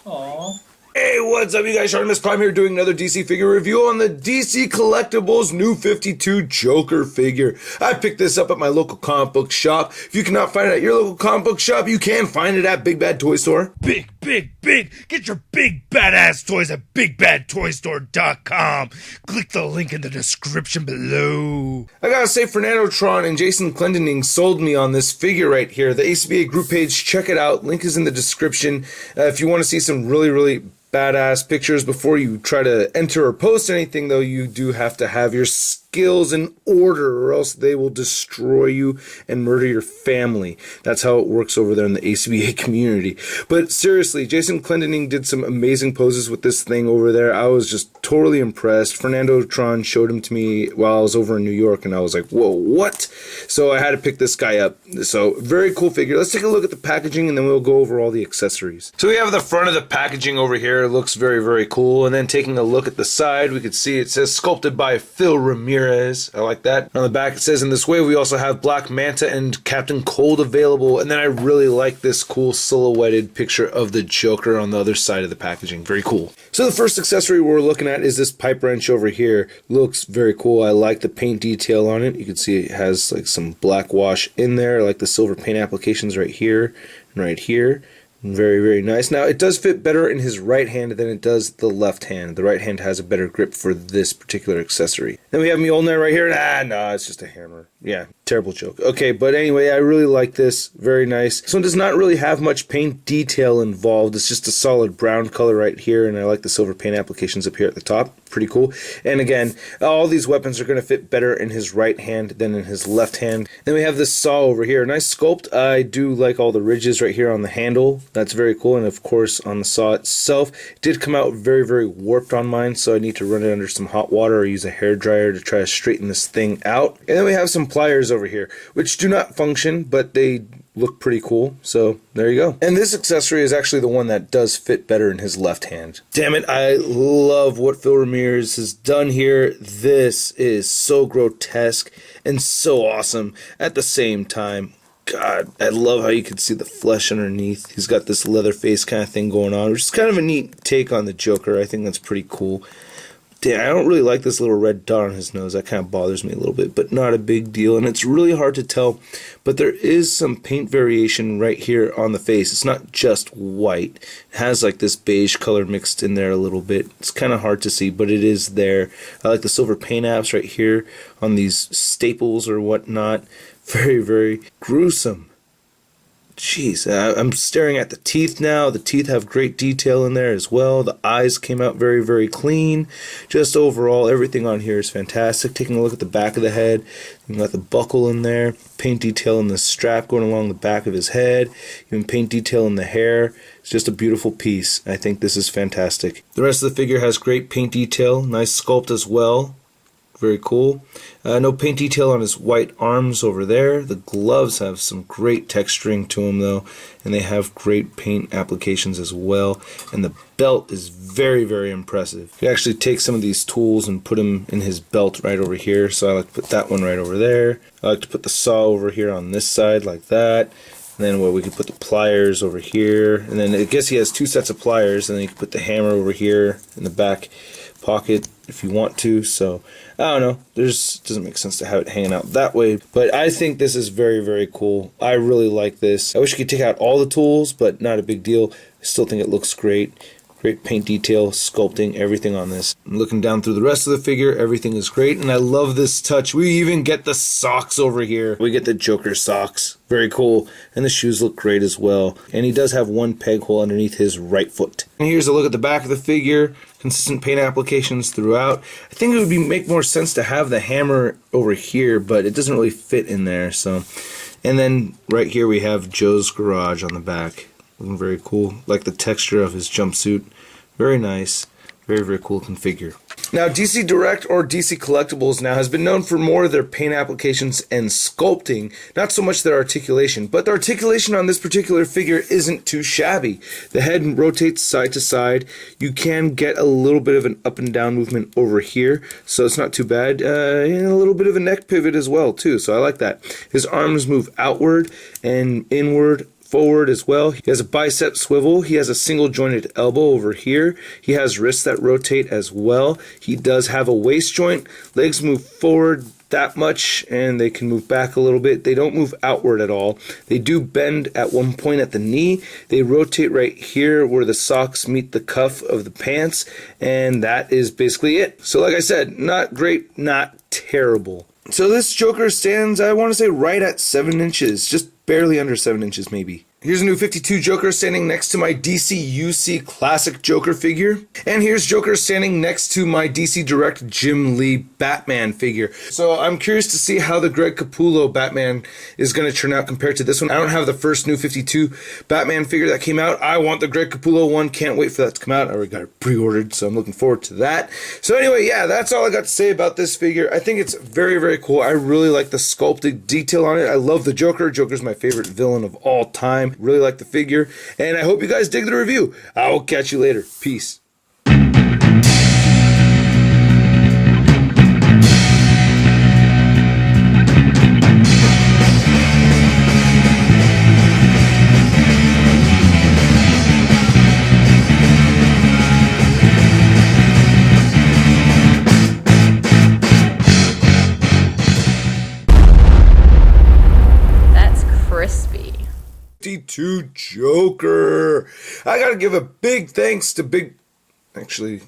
Aww. Hey, what's up, you guys? Artemis Prime here doing another DC figure review on the DC Collectibles New 52 Joker figure. I picked this up at my local comic book shop. If you cannot find it at your local comic book shop, you can find it at Big Bad Toy Store. Big! Get your big badass toys at BigBadToyStore.com. Click the link in the description below. I gotta say, Fernando Tron and Jason Clendening sold me on this figure right here. The ACBA group page, check it out. Link is in the description. If you want to see some really badass pictures before you try to enter or post anything, though, you do have to have your skills in order, or else they will destroy you and murder your family. That's how it works over there in the ACBA community. But seriously, Jason Clendening did some amazing poses with this thing over there. I was just totally impressed. Fernando Tron showed him to me while I was over in New York, and I was like, whoa, what? So I had to pick this guy up. So very cool figure. Let's take a look at the packaging, and then we'll go over all the accessories. So we have the front of the packaging over here. It looks very cool. And then taking a look at the side, we could see it says sculpted by Phil Ramirez. I like that. On the back it says, in this way we also have Black Manta and Captain Cold available. And then I really like this cool silhouetted picture of the Joker on the other side of the packaging. Very cool. So the first accessory we're looking at is this pipe wrench over here. Looks very cool. I like the paint detail on it. You can see it has like some black wash in there. I like the silver paint applications right here and right here. Very nice. Now, it does fit better in his right hand than it does the left hand. The right hand has a better grip for this particular accessory. Then we have Mjolnir right here. No, it's just a hammer. Yeah, terrible joke. Okay, but anyway, I really like this. Very nice. This one does not really have much paint detail involved. It's just a solid brown color right here, and I like the silver paint applications up here at the top. Pretty cool. And again, all these weapons are going to fit better in his right hand than in his left hand. Then we have this saw over here. Nice sculpt. I do like all the ridges right here on the handle. That's very cool. And of course, on the saw itself, it did come out very warped on mine, so I need to run it under some hot water or use a hair dryer to try to straighten this thing out. And then we have some pliers over here, which do not function, but they look pretty cool, so there you go. And this accessory is actually the one that does fit better in his left hand. Damn it, I love what Phil Ramirez has done here. This is so grotesque and so awesome at the same time. God, I love how you can see the flesh underneath. He's got this leather face kind of thing going on, which is kind of a neat take on the Joker. I think that's pretty cool. Damn, I don't really like this little red dot on his nose. That kind of bothers me a little bit, but not a big deal. And it's really hard to tell, but there is some paint variation right here on the face. It's not just white. It has like this beige color mixed in there a little bit. It's kind of hard to see, but it is there. I like the silver paint apps right here on these staples or whatnot. Very gruesome. Jeez, I'm staring at the teeth now. The teeth have great detail in there as well. The eyes came out very clean. Just overall, everything on here is fantastic. Taking a look at the back of the head, you got the buckle in there, paint detail in the strap going along the back of his head, even paint detail in the hair. It's just a beautiful piece. I think this is fantastic. The rest of the figure has great paint detail, nice sculpt as well. Very cool. No paint detail on his white arms over there. The gloves have some great texturing to them though, and they have great paint applications as well. And the belt is very impressive. You actually take some of these tools and put them in his belt right over here. So I like to put that one right over there. I like to put the saw over here on this side like that. And then we could put the pliers over here. And then I guess he has two sets of pliers, and then you can put the hammer over here in the back pocket if you want to. So I don't know, doesn't make sense to have it hanging out that way, but I think this is very cool. I really like this. I wish you could take out all the tools, but not a big deal. I still think it looks great. Great paint detail, sculpting, everything on this. I'm looking down through the rest of the figure, everything is great, and I love this touch. We even get the socks over here. We get the Joker socks. Very cool. And the shoes look great as well. And he does have one peg hole underneath his right foot. And here's a look at the back of the figure. Consistent paint applications throughout. I think it would make more sense to have the hammer over here, but it doesn't really fit in there. So, and then right here we have Joe's garage on the back. Looking very cool. Like the texture of his jumpsuit. Very nice. Very cool looking figure. Now, DC Direct or DC Collectibles now has been known for more of their paint applications and sculpting, not so much their articulation. But the articulation on this particular figure isn't too shabby. The head rotates side to side. You can get a little bit of an up and down movement over here, so it's not too bad. And a little bit of a neck pivot as well, too, so I like that. His arms move outward and inward forward as well. He has a bicep swivel. He has a single jointed elbow over here. He has wrists that rotate as well. He does have a waist joint. Legs move forward that much and they can move back a little bit. They don't move outward at all. They do bend at one point at the knee. They rotate right here where the socks meet the cuff of the pants, and that is basically it. So like I said, not great, not terrible. So this Joker stands, I want to say, right at 7 inches, just barely under 7 inches maybe. Here's a new 52 Joker standing next to my DC UC Classic Joker figure. And here's Joker standing next to my DC Direct Jim Lee Batman figure. So I'm curious to see how the Greg Capullo Batman is going to turn out compared to this one. I don't have the first new 52 Batman figure that came out. I want the Greg Capullo one. Can't wait for that to come out. I already got it pre-ordered, so I'm looking forward to that. So anyway, yeah, that's all I got to say about this figure. I think it's very, very cool. I really like the sculpted detail on it. I love the Joker. Joker's my favorite villain of all time. Really like the figure, and I hope you guys dig the review. I will catch you later. Peace. That's crispy. 52 Joker. I gotta give a big thanks to actually